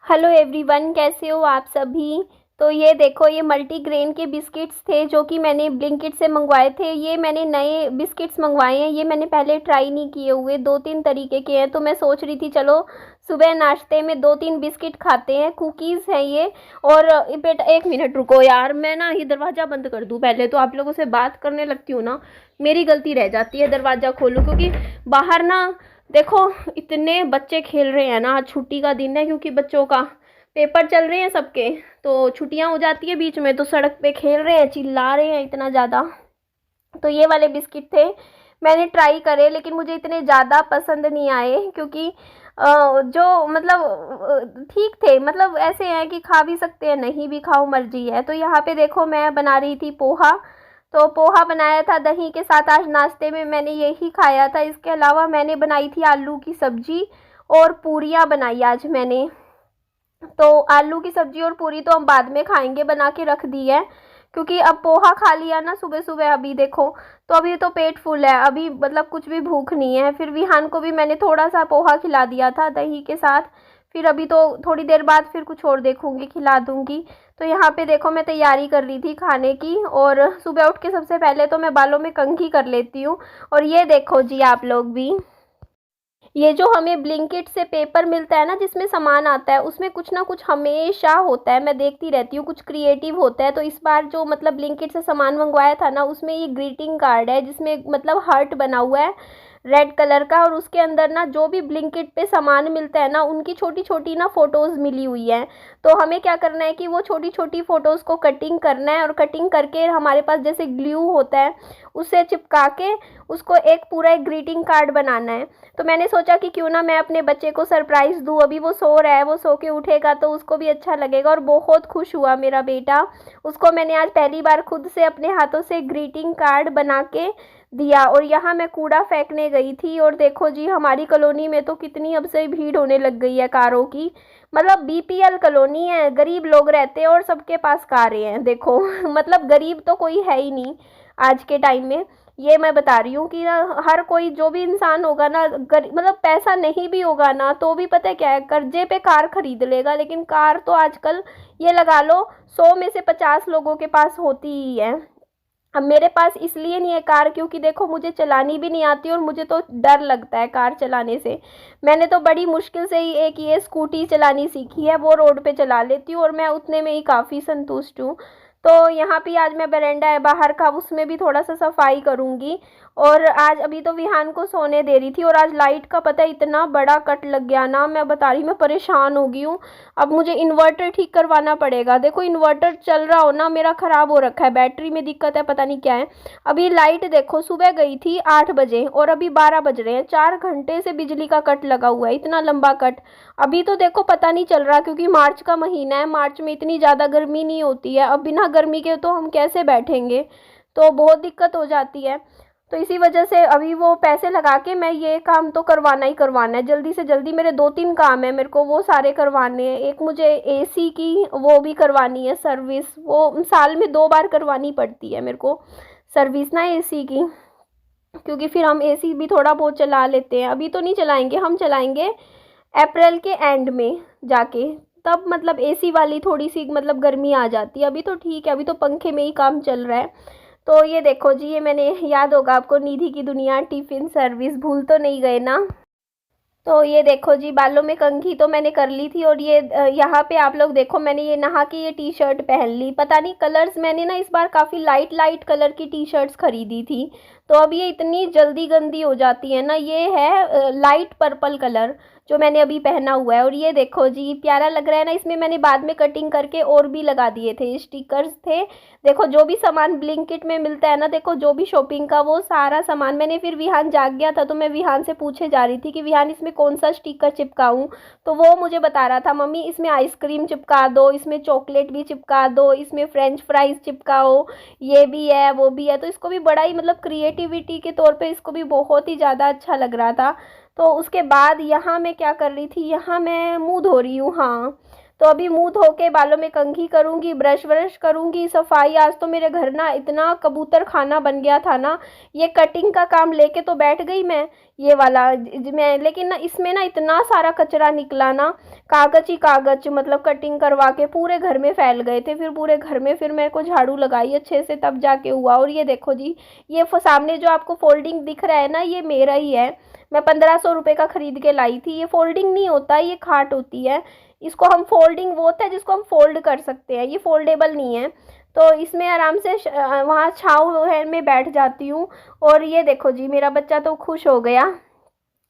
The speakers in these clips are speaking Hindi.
हेलो एवरीवन, कैसे हो आप सभी। तो ये देखो, ये मल्टीग्रेन के बिस्किट्स थे जो कि मैंने ब्लिंकिट से मंगवाए थे। ये मैंने नए बिस्किट्स मंगवाए हैं, ये मैंने पहले ट्राई नहीं किए हुए। दो तीन तरीके के हैं, तो मैं सोच रही थी चलो सुबह नाश्ते में दो तीन बिस्किट खाते हैं। कुकीज़ हैं ये। और बेटा एक मिनट रुको यार, मैं ना ये दरवाज़ा बंद कर दूँ पहले, तो आप लोगों से बात करने लगती हूँ ना, मेरी गलती रह जाती है। दरवाज़ा खोलूँ क्योंकि बाहर ना देखो इतने बच्चे खेल रहे हैं ना। आज छुट्टी का दिन है क्योंकि बच्चों का पेपर चल रहे हैं सबके, तो छुट्टियां हो जाती है बीच में, तो सड़क पे खेल रहे हैं, चिल्ला रहे हैं इतना ज़्यादा। तो ये वाले बिस्किट थे, मैंने ट्राई करे लेकिन मुझे इतने ज़्यादा पसंद नहीं आए क्योंकि जो मतलब ठीक थे, मतलब ऐसे हैं कि खा भी सकते हैं, नहीं भी खाओ मर्जी है। तो यहाँ पे देखो मैं बना रही थी पोहा। तो पोहा बनाया था दही के साथ, आज नाश्ते में मैंने यही खाया था। इसके अलावा मैंने बनाई थी आलू की सब्जी और पूरियाँ बनाई आज मैंने। तो आलू की सब्जी और पूरी तो हम बाद में खाएंगे, बना के रख दी है क्योंकि अब पोहा खा लिया ना सुबह सुबह। अभी देखो, तो अभी तो पेट फुल है, अभी मतलब कुछ भी भूख नहीं है। फिर विहान को भी मैंने थोड़ा सा पोहा खिला दिया था दही के साथ। फिर अभी तो थोड़ी देर बाद फिर कुछ और देखूंगी, खिला दूंगी। तो यहाँ पे देखो मैं तैयारी कर रही थी खाने की, और सुबह उठ के सबसे पहले तो मैं बालों में कंघी कर लेती हूँ। और ये देखो जी आप लोग भी, ये जो हमें ब्लिंकिट से पेपर मिलता है ना, जिसमें सामान आता है, उसमें कुछ ना कुछ हमेशा होता है, मैं देखती रहती हूँ, कुछ क्रिएटिव होता है। तो इस बार जो मतलब ब्लिंकिट से सामान मंगवाया था ना, उसमें ये ग्रीटिंग कार्ड है जिसमें मतलब हार्ट बना हुआ है रेड कलर का, और उसके अंदर ना जो भी ब्लिंकिट पे सामान मिलता है ना, उनकी छोटी छोटी ना फोटोज़ मिली हुई है। तो हमें क्या करना है कि वो छोटी छोटी फ़ोटोज़ को कटिंग करना है, और कटिंग करके हमारे पास जैसे ग्लू होता है उससे चिपका के उसको एक पूरा एक ग्रीटिंग कार्ड बनाना है। तो मैंने सोचा कि क्यों ना मैं अपने बच्चे को सरप्राइज़ दूँ। अभी वो सो रहा है, वो सो के उठेगा तो उसको भी अच्छा लगेगा। और बहुत खुश हुआ मेरा बेटा, उसको मैंने आज पहली बार खुद से अपने हाथों से ग्रीटिंग कार्ड बना के दिया। और यहाँ मैं कूड़ा फेंकने गई थी, और देखो जी हमारी कॉलोनी में तो कितनी अब से भीड़ होने लग गई है कारों की। मतलब बीपीएल कॉलोनी है, गरीब लोग रहते हैं और सबके पास कारें हैं देखो। मतलब गरीब तो कोई है ही नहीं आज के टाइम में। ये मैं बता रही हूँ कि ना हर कोई जो भी इंसान होगा ना, मतलब पैसा नहीं भी होगा ना, तो भी पता है क्या है, कर्जे पे कार खरीद लेगा। लेकिन कार तो आजकल ये लगा लो 100 में से 50 लोगों के पास होती ही है। अब मेरे पास इसलिए नहीं है कार क्योंकि देखो मुझे चलानी भी नहीं आती, और मुझे तो डर लगता है कार चलाने से। मैंने तो बड़ी मुश्किल से ही एक ये स्कूटी चलानी सीखी है, वो रोड पे चला लेती हूँ, और मैं उतने में ही काफ़ी संतुष्ट हूँ। तो यहाँ पे आज मैं बरामदा है बाहर का, उसमें भी थोड़ा सा सफाई करूँगी। और आज अभी तो विहान को सोने दे रही थी, और आज लाइट का पता है इतना बड़ा कट लग गया ना, मैं बता रही, मैं परेशान हो गई हूँ। अब मुझे इन्वर्टर ठीक करवाना पड़ेगा। देखो इन्वर्टर चल रहा हो ना, मेरा ख़राब हो रखा है, बैटरी में दिक्कत है, पता नहीं क्या है। अभी लाइट देखो सुबह गई थी 8 बजे और अभी 12 बज रहे हैं, 4 घंटे से बिजली का कट लगा हुआ है, इतना लंबा कट। अभी तो देखो पता नहीं चल रहा क्योंकि मार्च का महीना है, मार्च में इतनी ज़्यादा गर्मी नहीं होती है। अब बिना गर्मी के तो हम कैसे बैठेंगे, तो बहुत दिक्कत हो जाती है। तो इसी वजह से अभी वो पैसे लगा के मैं ये काम तो करवाना ही करवाना है, जल्दी से जल्दी। मेरे दो तीन काम है, मेरे को वो सारे करवाने हैं। एक मुझे एसी की वो भी करवानी है सर्विस, वो साल में 2 बार करवानी पड़ती है मेरे को सर्विस ना एसी की, क्योंकि फिर हम एसी भी थोड़ा बहुत चला लेते हैं। अभी तो नहीं चलाएंगे, हम चलाएंगे अप्रैल के एंड में जाके, तब मतलब एसी वाली थोड़ी सी मतलब गर्मी आ जाती है। अभी तो ठीक है, अभी तो पंखे में ही काम चल रहा है। तो ये देखो जी, ये मैंने, याद होगा आपको, निधि की दुनिया टिफ़िन सर्विस, भूल तो नहीं गए ना। तो ये देखो जी, बालों में कंघी तो मैंने कर ली थी। और ये यहाँ पे आप लोग देखो, मैंने ये नहा के ये टी शर्ट पहन ली। पता नहीं कलर्स, मैंने ना इस बार काफ़ी लाइट लाइट कलर की टी शर्ट्स खरीदी थी, तो अब ये इतनी जल्दी गंदी हो जाती है ना। ये है लाइट पर्पल कलर जो मैंने अभी पहना हुआ है। और ये देखो जी, प्यारा लग रहा है ना। इसमें मैंने बाद में कटिंग करके और भी लगा दिए थे, स्टिकर्स थे। देखो जो भी सामान ब्लिंकिट में मिलता है ना, देखो जो भी शॉपिंग का वो सारा सामान मैंने, फिर विहान जाग गया था तो मैं विहान से पूछे जा रही थी कि विहान इसमें कौन सा स्टिकर चिपकाऊं। तो वो मुझे बता रहा था, मम्मी इसमें आइसक्रीम चिपका दो, इसमें चॉकलेट भी चिपका दो, इसमें फ्रेंच फ्राइज चिपकाओ, ये भी है वो भी है। तो इसको भी बड़ा ही मतलब क्रिएटिविटी के तौर पे इसको भी बहुत ही ज़्यादा अच्छा लग रहा था। तो उसके बाद यहाँ मैं क्या कर रही थी, यहाँ मैं मुँह धो रही हूँ। हाँ, तो अभी मुंह धो के बालों में कंघी करूँगी, ब्रश व्रश करूँगी, सफाई। आज तो मेरे घर ना इतना कबूतर खाना बन गया था ना, ये कटिंग का काम लेके तो बैठ गई मैं, ये वाला मैं, लेकिन ना इसमें ना इतना सारा कचरा निकला ना, कागज ही कागज, मतलब कटिंग करवा के पूरे घर में फैल गए थे। फिर पूरे घर में फिर मेरे को झाड़ू लगाई अच्छे से, तब जाके हुआ। और ये देखो जी, ये सामने जो आपको फोल्डिंग दिख रहा है ना, ये मेरा ही है, मैं 1500 रुपये का खरीद के लाई थी। ये फोल्डिंग नहीं होता, ये खाट होती है। इसको हम फोल्डिंग, वो होता है जिसको हम फोल्ड कर सकते हैं, ये फोल्डेबल नहीं है। तो इसमें आराम से वहाँ छाँव है में बैठ जाती हूँ। और ये देखो जी, मेरा बच्चा तो खुश हो गया,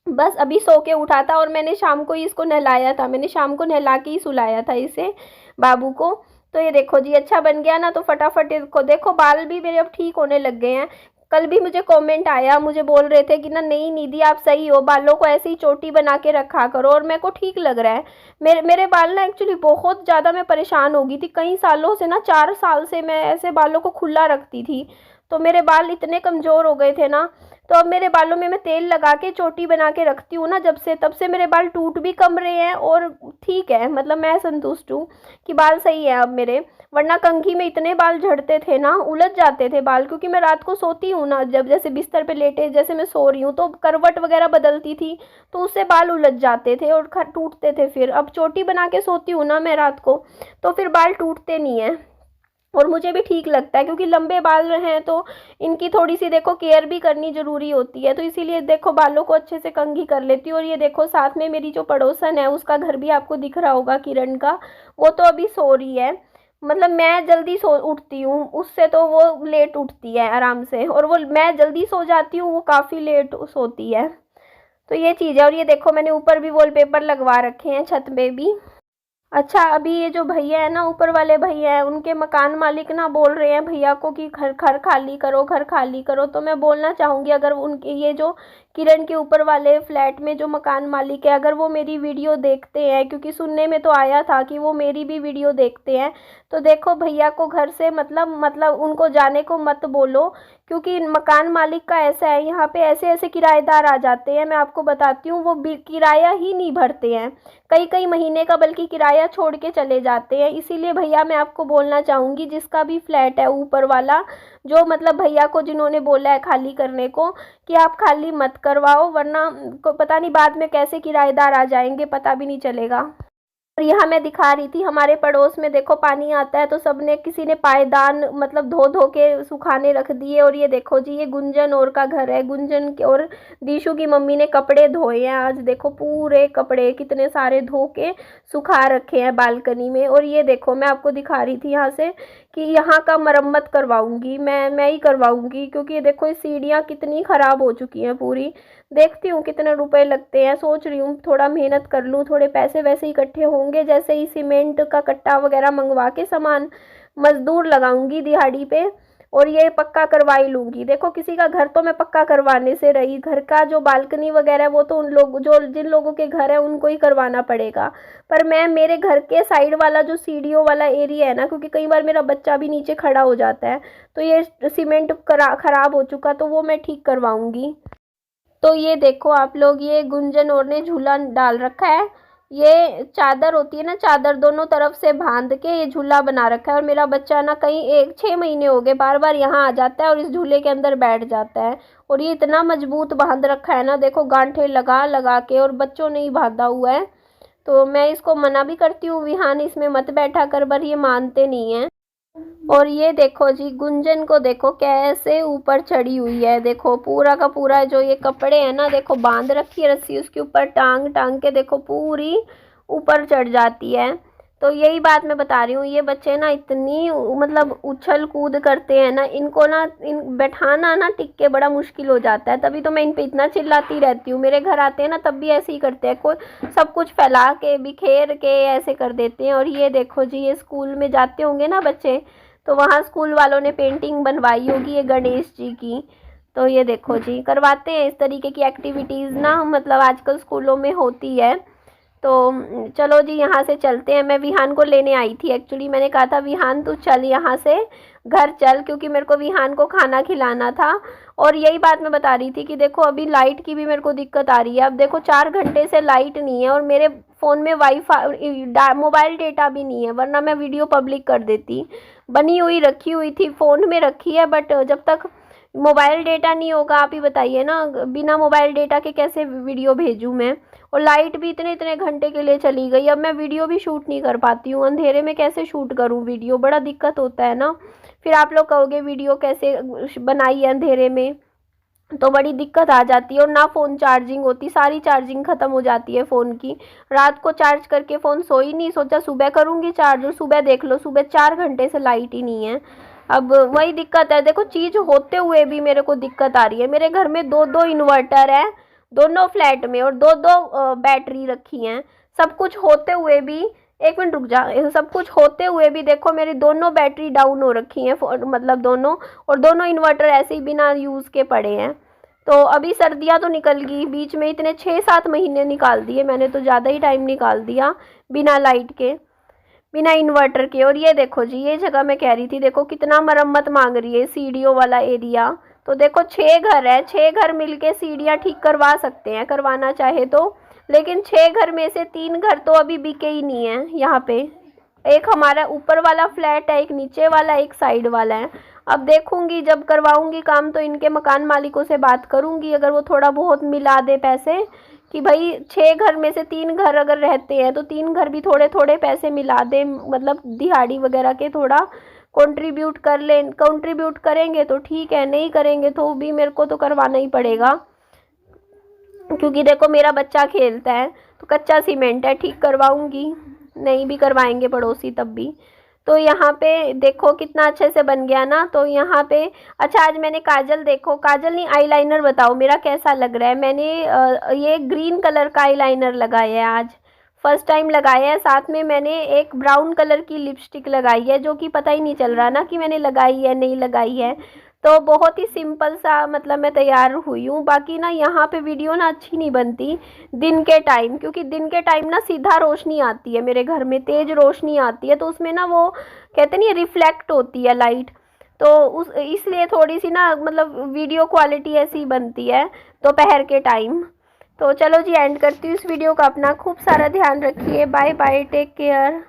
बस अभी सो के उठा था। और मैंने शाम को ही इसको नहलाया था, मैंने शाम को नहला के ही सुलाया था इसे, बाबू को। तो ये देखो जी, अच्छा बन गया ना। तो फटाफट इसको देखो, बाल भी मेरे अब ठीक होने लग गए हैं। कल भी मुझे कमेंट आया, मुझे बोल रहे थे कि ना नहीं निधि आप सही हो, बालों को ऐसे ही चोटी बना के रखा करो। और मेरे को ठीक लग रहा है। मेरे बाल ना एक्चुअली बहुत ज़्यादा मैं परेशान हो गई थी कई सालों से ना, 4 साल से मैं ऐसे बालों को खुला रखती थी, तो मेरे बाल इतने कमज़ोर हो गए थे ना। तो अब मेरे बालों में मैं तेल लगा के चोटी बना के रखती हूँ ना, जब से, तब से मेरे बाल टूट भी कम रहे हैं और ठीक है, मतलब मैं संतुष्ट हूँ कि बाल सही है अब मेरे। वरना कंघी में इतने बाल झड़ते थे ना, उलझ जाते थे बाल, क्योंकि मैं रात को सोती हूँ ना, जब जैसे बिस्तर पे लेटे जैसे मैं सो रही हूँ, तो करवट वगैरह बदलती थी, तो उससे बाल उलझ जाते थे और टूटते थे। फिर अब चोटी बना के सोती हूँ ना मैं रात को, तो फिर बाल टूटते नहीं है और मुझे भी ठीक लगता है, क्योंकि लंबे बाल हैं तो इनकी थोड़ी सी देखो केयर भी करनी ज़रूरी होती है। तो इसीलिए देखो बालों को अच्छे से कंघी कर लेती हूँ। और ये देखो साथ में मेरी जो पड़ोसन है, उसका घर भी आपको दिख रहा होगा, किरण का, वो तो अभी सो रही है। मतलब मैं जल्दी सो उठती हूँ उससे, तो वो लेट उठती है आराम से, और वो मैं जल्दी सो जाती हूँ, वो काफ़ी लेट सोती है। तो ये चीज़ है। और ये देखो मैंने ऊपर भी वॉलपेपर लगवा रखे हैं, छत पे भी। अच्छा, अभी ये जो भैया है ना, ऊपर वाले भैया है, उनके मकान मालिक ना बोल रहे हैं भैया को कि घर घर खाली करो, घर खाली करो। तो मैं बोलना चाहूँगी, अगर उनके ये जो किरण के ऊपर वाले फ्लैट में जो मकान मालिक है, अगर वो मेरी वीडियो देखते हैं, क्योंकि सुनने में तो आया था कि वो मेरी भी वीडियो देखते हैं, तो देखो भैया को घर से मतलब उनको जाने को मत बोलो, क्योंकि मकान मालिक का ऐसा है, यहाँ पे ऐसे ऐसे किराएदार आ जाते हैं, मैं आपको बताती हूँ, वो किराया ही नहीं भरते हैं, कई कई महीने का बल्कि किराया छोड़ के चले जाते हैं। इसीलिए भैया मैं आपको बोलना चाहूँगी, जिसका भी फ्लैट है ऊपर वाला, जो मतलब भैया को जिन्होंने बोला है खाली करने को, कि आप खाली मत करवाओ, वरना को पता नहीं बाद में कैसे किराएदार आ जाएंगे, पता भी नहीं चलेगा। और यहाँ मैं दिखा रही थी, हमारे पड़ोस में देखो पानी आता है, तो सबने, किसी ने पायदान मतलब धो धो के सुखाने रख दिए। और ये देखो जी, ये गुंजन और का घर है, गुंजन और दीशु की मम्मी ने कपड़े धोए हैं आज, देखो पूरे कपड़े कितने सारे धो के सुखा रखे हैं बालकनी में। और ये देखो मैं आपको दिखा रही थी यहाँ से कि यहाँ का मरम्मत करवाऊंगी मैं ही करवाऊंगी, क्योंकि ये देखो ये सीढ़ियाँ कितनी ख़राब हो चुकी हैं पूरी। देखती हूँ कितने रुपए लगते हैं, सोच रही हूँ थोड़ा मेहनत कर लूँ, थोड़े पैसे वैसे इकट्ठे होंगे, जैसे ही सीमेंट का कट्टा वगैरह मंगवा के सामान, मजदूर लगाऊंगी दिहाड़ी पे, और ये पक्का करवा ही लूँगी। देखो किसी का घर तो मैं पक्का करवाने से रही, घर का जो बालकनी वगैरह वो तो उन लोग, जो जिन लोगों के घर है उनको ही करवाना पड़ेगा, पर मैं मेरे घर के साइड वाला जो सीढ़ियों वाला एरिया है ना, क्योंकि कई बार मेरा बच्चा भी नीचे खड़ा हो जाता है, तो ये सीमेंट ख़राब हो चुका, तो वो मैं ठीक करवाऊँगी। तो ये देखो आप लोग, ये गुंजन और ने झूला डाल रखा है, ये चादर होती है ना, चादर दोनों तरफ से बांध के ये झूला बना रखा है। और मेरा बच्चा ना कहीं 6 महीने हो गए बार बार यहाँ आ जाता है और इस झूले के अंदर बैठ जाता है। और ये इतना मजबूत बांध रखा है ना, देखो गांठे लगा लगा के, और बच्चों ने ही बांधा हुआ है। तो मैं इसको मना भी करती हूँ, विहान इसमें मत बैठा कर, पर ये मानते नहीं हैं। और ये देखो जी, गुंजन को देखो कैसे ऊपर चढ़ी हुई है, देखो पूरा का पूरा जो ये कपड़े हैं ना, देखो बांध रखी है रस्सी उसके ऊपर, टांग टांग के देखो पूरी ऊपर चढ़ जाती है। तो यही बात मैं बता रही हूँ, ये बच्चे ना इतनी मतलब उछल कूद करते हैं ना, इनको ना बैठाना ना टिक के बड़ा मुश्किल हो जाता है, तभी तो मैं इन पे इतना चिल्लाती रहती हूँ। मेरे घर आते हैं ना तब भी ऐसे ही करते हैं, कोई सब कुछ फैला के बिखेर के ऐसे कर देते हैं। और ये देखो जी, ये स्कूल में जाते होंगे ना बच्चे, तो वहाँ स्कूल वालों ने पेंटिंग बनवाई होगी ये गणेश जी की। तो ये देखो जी, करवाते हैं इस तरीके की एक्टिविटीज़ ना, मतलब आजकल स्कूलों में होती है। तो चलो जी यहाँ से चलते हैं। मैं विहान को लेने आई थी एक्चुअली, मैंने कहा था विहान तू चल यहाँ से घर चल, क्योंकि मेरे को विहान को खाना खिलाना था। और यही बात मैं बता रही थी कि देखो अभी लाइट की भी मेरे को दिक्कत आ रही है। अब देखो 4 घंटे से लाइट नहीं है और मेरे फ़ोन में वाईफाई मोबाइल डेटा भी नहीं है, वरना मैं वीडियो पब्लिक कर देती। बनी हुई रखी हुई थी, फ़ोन में रखी है, बट जब तक मोबाइल डेटा नहीं होगा, आप ही बताइए ना, बिना मोबाइल डेटा के कैसे वीडियो भेजूँ मैं। और लाइट भी इतने इतने घंटे के लिए चली गई। अब मैं वीडियो भी शूट नहीं कर पाती हूँ, अंधेरे में कैसे शूट करूँ वीडियो, बड़ा दिक्कत होता है ना। फिर आप लोग कहोगे वीडियो कैसे बनाई है अंधेरे में, तो बड़ी दिक्कत आ जाती है। और ना फ़ोन चार्जिंग होती, सारी चार्जिंग ख़त्म हो जाती है फ़ोन की। रात को चार्ज करके फ़ोन सोई नहीं, सोचा सुबह करूँगी चार्ज, और सुबह देख लो सुबह 4 घंटे से लाइट ही नहीं है। अब वही दिक्कत है, देखो चीज़ होते हुए भी मेरे को दिक्कत आ रही है। मेरे घर में 2-2 इन्वर्टर है दोनों फ्लैट में, और 2-2 बैटरी रखी हैं। सब कुछ होते हुए भी, एक मिनट रुक जा, सब कुछ होते हुए भी देखो मेरी दोनों बैटरी डाउन हो रखी हैं, मतलब दोनों, और दोनों इन्वर्टर ऐसे ही बिना यूज़ के पड़े हैं। तो अभी सर्दियाँ तो निकल गई, बीच में इतने 6-7 महीने निकाल दिए मैंने, तो ज़्यादा ही टाइम निकाल दिया बिना लाइट के, बिना इन्वर्टर के। और ये देखो जी, ये जगह मैं कह रही थी, देखो कितना मरम्मत मांग रही है सीढ़ियों वाला एरिया। तो देखो 6 घर है, 6 घर मिलके सीढ़ियाँ ठीक करवा सकते हैं, करवाना चाहे तो। लेकिन 6 घर में से 3 घर तो अभी बिके ही नहीं है यहाँ पे। एक हमारा ऊपर वाला फ्लैट है, एक नीचे वाला, एक साइड वाला है। अब देखूंगी जब करवाऊंगी काम, तो इनके मकान मालिकों से बात करूंगी, अगर वो थोड़ा बहुत मिला दे पैसे, कि भाई 6 घर में से 3 घर अगर रहते हैं तो 3 घर भी थोड़े थोड़े पैसे मिला दे, मतलब दिहाड़ी वगैरह के थोड़ा कंट्रीब्यूट कर लें। कंट्रीब्यूट करेंगे तो ठीक है, नहीं करेंगे तो भी मेरे को तो करवाना ही पड़ेगा, क्योंकि देखो मेरा बच्चा खेलता है, तो कच्चा सीमेंट है, ठीक करवाऊंगी, नहीं भी करवाएंगे पड़ोसी तब भी। तो यहाँ पे देखो कितना अच्छे से बन गया ना। तो यहाँ पे अच्छा, आज मैंने काजल, देखो काजल नहीं आईलाइनर, बताओ मेरा कैसा लग रहा है। मैंने ये ग्रीन कलर का आईलाइनर लगाया है, आज फर्स्ट टाइम लगाया है। साथ में मैंने एक ब्राउन कलर की लिपस्टिक लगाई है, जो कि पता ही नहीं चल रहा ना कि मैंने लगाई है नहीं लगाई है। तो बहुत ही सिंपल सा मतलब मैं तैयार हुई हूँ। बाकी ना यहाँ पे वीडियो ना अच्छी नहीं बनती दिन के टाइम, क्योंकि दिन के टाइम ना सीधा रोशनी आती है मेरे घर में, तेज़ रोशनी आती है, तो उसमें ना वो कहते नहीं रिफ्लेक्ट होती है लाइट, तो उस इसलिए थोड़ी सी ना मतलब वीडियो क्वालिटी ऐसी बनती है दोपहर के टाइम। तो चलो जी एंड करती हूँ इस वीडियो का। अपना खूब सारा ध्यान रखिए, बाय बाय, टेक केयर।